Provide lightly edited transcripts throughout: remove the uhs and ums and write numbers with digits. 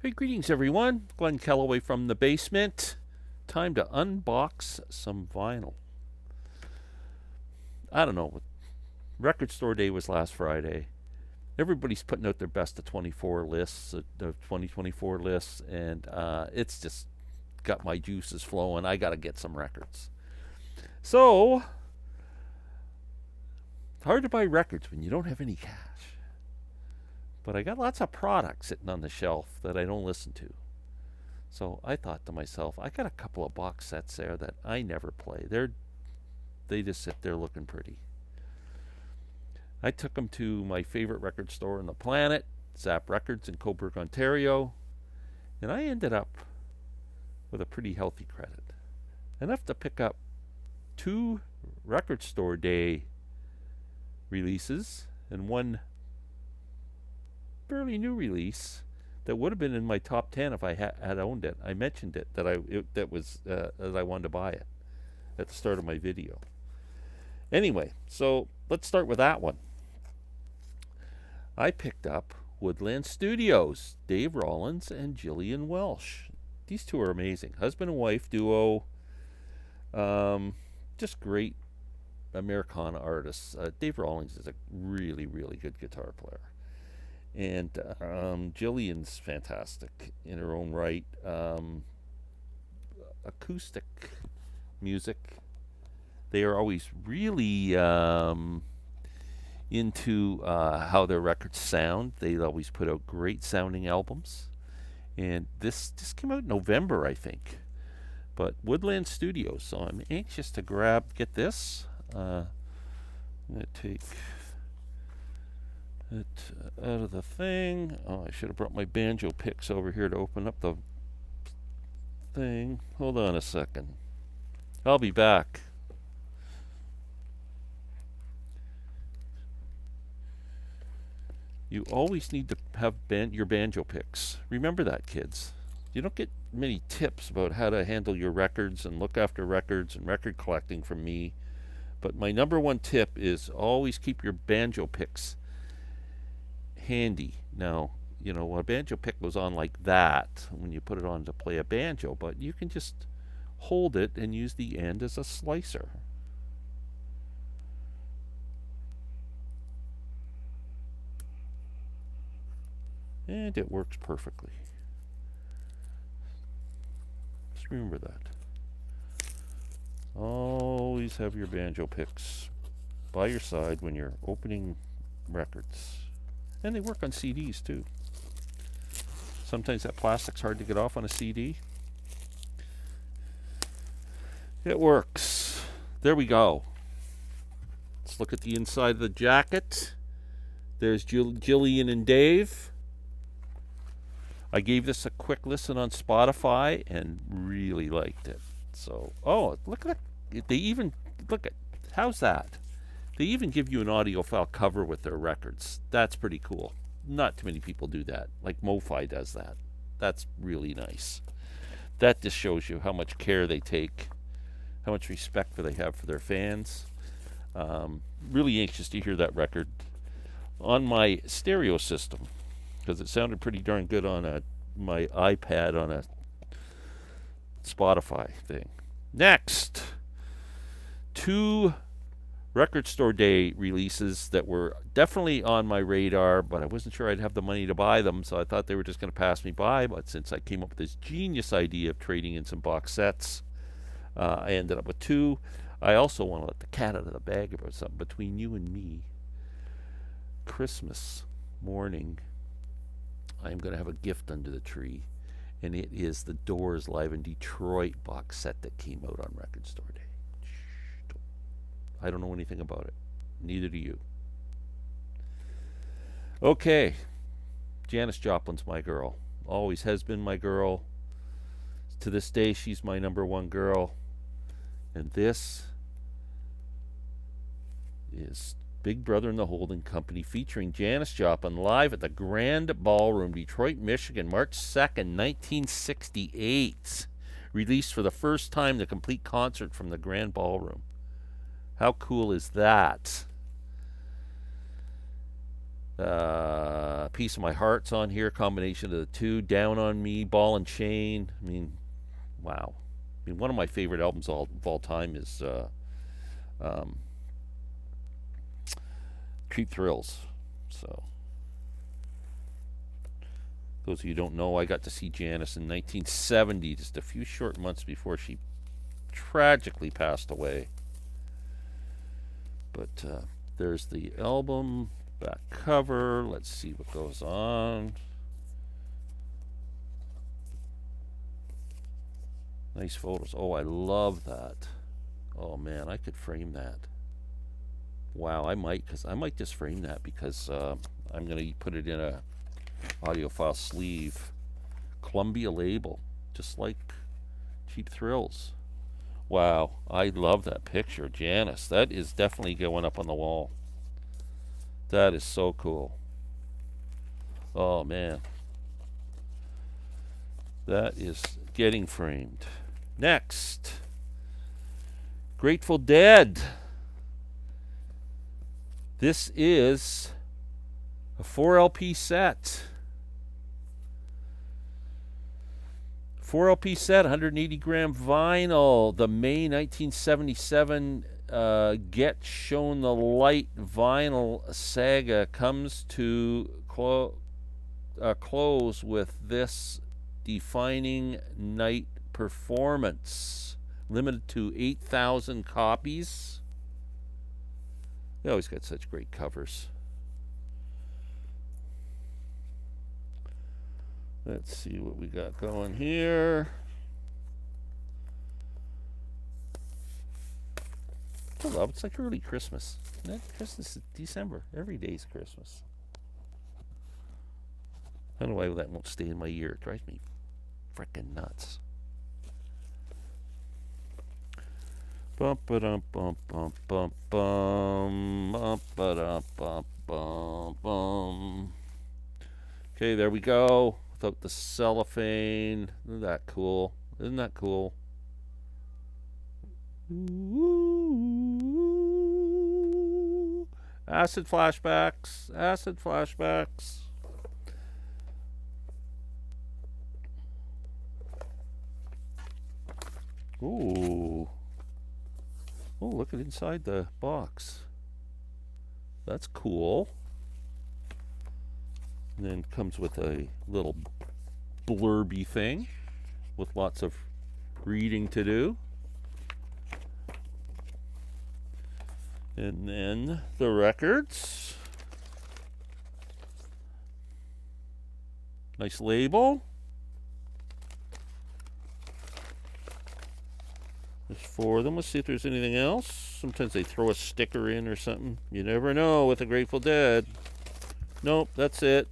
Hey, greetings everyone. Glenn Kellaway from the basement. Time to unbox some vinyl. I don't know. Record store day was last Friday. Everybody's putting out their best of 24 lists, the 2024 lists, and it's just got my juices flowing. I got to get some records. So, it's hard to buy records when you don't have any cash. But I got lots of products sitting on the shelf that I don't listen to. So I thought to myself, I got a couple of box sets there that I never play. They just sit there looking pretty. I took them to my favorite record store on the planet, Zap Records in Cobourg, Ontario, and I ended up with a pretty healthy credit. Enough to pick up 2 record store day releases and 1 fairly new release that would have been in my top 10 if I had owned it. I mentioned it that I wanted to buy it at the start of my video. Anyway, so let's start with that one. I picked up Woodland Studios, Dave Rollins and Gillian Welch. These 2 are amazing. Husband and wife duo. Just great Americana artists. Dave Rollins is a really, really good guitar player. And Gillian's fantastic in her own right. Acoustic music. They are always really into how their records sound. They always put out great sounding albums. And this came out in November, I think. But Woodland Studios. So I'm anxious to get this. I'm going to take it out of the thing. Oh, I should have brought my banjo picks over here to open up the thing. Hold on a second. I'll be back. You always need to have your banjo picks. Remember that, kids. You don't get many tips about how to handle your records and look after records and record collecting from me. But my number 1 tip is always keep your banjo picks handy. Now, a banjo pick goes on like that when you put it on to play a banjo, but you can just hold it and use the end as a slicer. And it works perfectly. Just remember that. Always have your banjo picks by your side when you're opening records. And they work on CDs too. Sometimes that plastic's hard to get off on a CD. It works. There we go. Let's look at the inside of the jacket. There's Gillian and Dave. I gave this a quick listen on Spotify and really liked it. So, look at that. How's that? They even give you an audiophile cover with their records. That's pretty cool. Not too many people do that. Like MoFi does that. That's really nice. That just shows you how much care they take, how much respect they have for their fans. Really anxious to hear that record on my stereo system because it sounded pretty darn good on my iPad on a Spotify thing. Next, 2 record store day releases that were definitely on my radar, but I wasn't sure I'd have the money to buy them, so I thought they were just going to pass me by. But since I came up with this genius idea of trading in some box sets, I ended up with 2. I also want to let the cat out of the bag about something between you and me. Christmas morning, I'm going to have a gift under the tree, and it is the Doors Live in Detroit box set that came out on Record Store Day. I don't know anything about it. Neither do you. Okay. Janis Joplin's my girl. Always has been my girl. To this day, she's my number 1 girl. And this is Big Brother and the Holding Company featuring Janis Joplin live at the Grand Ballroom, Detroit, Michigan, March 2nd, 1968. Released for the first time the complete concert from the Grand Ballroom. How cool is that? Piece of My Heart's on here, combination of the two. Down on Me, Ball and Chain. I mean, wow. I mean, one of my favorite albums of all time is um, Cheap Thrills. So, those of you who don't know, I got to see Janis in 1970, just a few short months before she tragically passed away. But there's the album back cover. Let's see what goes on. Nice photos. Oh, I love that. Oh man, I could frame that. Wow, I might just frame that because I'm gonna put it in a audiophile sleeve. Columbia label, just like Cheap Thrills. Wow, I love that picture, Janis. That is definitely going up on the wall. That is so cool. Oh man, that is getting framed. Next, Grateful Dead. This is a 4 LP set. 4 LP set, 180 gram vinyl. The May 1977 Get Shown the Light vinyl saga comes to close with this defining night performance. Limited to 8,000 copies. They always got such great covers. Let's see what we got going here. I love it's like early Christmas. Christmas is December. Every day's Christmas. I don't know why that won't stay in my ear. It drives me frickin' nuts. Bum ba dum bum bum bum bum bum ba dum bum bum bum. Okay, there we go. Without the cellophane. Isn't that cool? Isn't that cool? Ooh. Acid flashbacks. Acid flashbacks. Ooh. Oh, look at inside the box. That's cool. And then comes with a little blurby thing with lots of reading to do. And then the records. Nice label. There's 4 of them. Let's see if there's anything else. Sometimes they throw a sticker in or something. You never know with the Grateful Dead. Nope, that's it.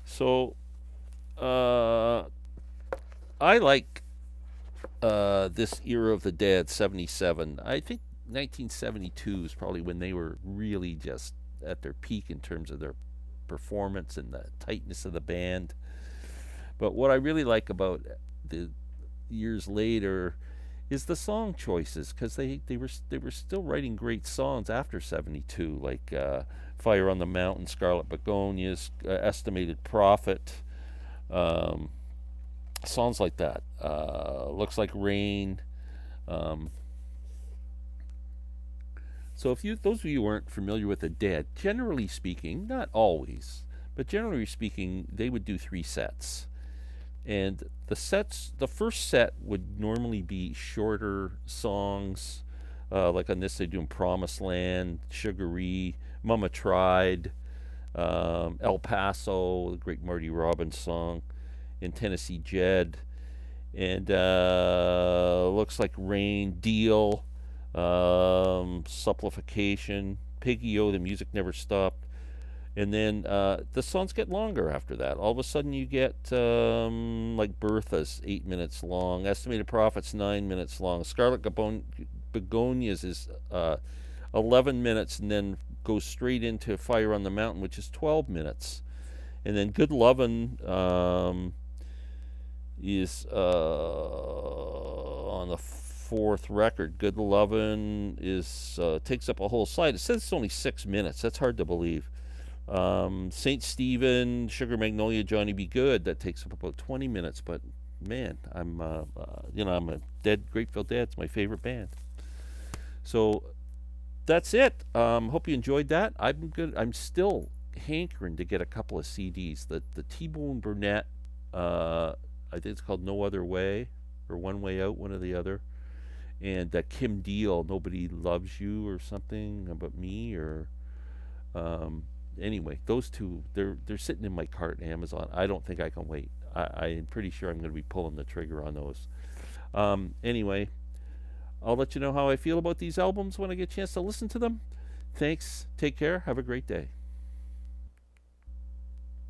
So, I like this era of the Dead, 77. I think 1972 is probably when they were really just at their peak in terms of their performance and the tightness of the band. But what I really like about the years later is the song choices, because they were still writing great songs after 72, like Fire on the Mountain, Scarlet Begonias, Estimated Prophet, songs like that. Looks Like Rain. So if those of you who aren't familiar with the Dead, generally speaking, not always, but generally speaking, they would do 3 sets. And the first set would normally be shorter songs, like on this they're doing Promised Land, Sugaree, Mama Tried, El Paso, the great Marty Robbins song, and Tennessee Jed, and Looks Like Rain, Deal, Supplication, Piggy-O, The Music Never Stopped. And then the songs get longer after that. All of a sudden you get like Bertha's 8 minutes long, Estimated Prophet's 9 minutes long, Scarlet Begonias is 11 minutes, and then goes straight into Fire on the Mountain, which is 12 minutes. And then Good Lovin' is on the 4th record. Good Lovin' is takes up a whole side. It says it's only 6 minutes. That's hard to believe. St. Stephen, Sugar Magnolia, Johnny Be Good. That takes up about 20 minutes, but man, I'm I'm a Grateful Dead. It's my favorite band. So that's it. Hope you enjoyed that. I'm good. I'm still hankering to get a couple of CDs. The T Bone Burnett, I think it's called No Other Way or One Way Out, one or the other, and that Kim Deal, Nobody Loves You or something about me or um, anyway, those two they're sitting in my cart in Amazon. I don't think I can wait. I'm pretty sure I'm going to be pulling the trigger on those. Anyway, I'll let you know how I feel about these albums when I get a chance to listen to them. Thanks. Take care. Have a great day.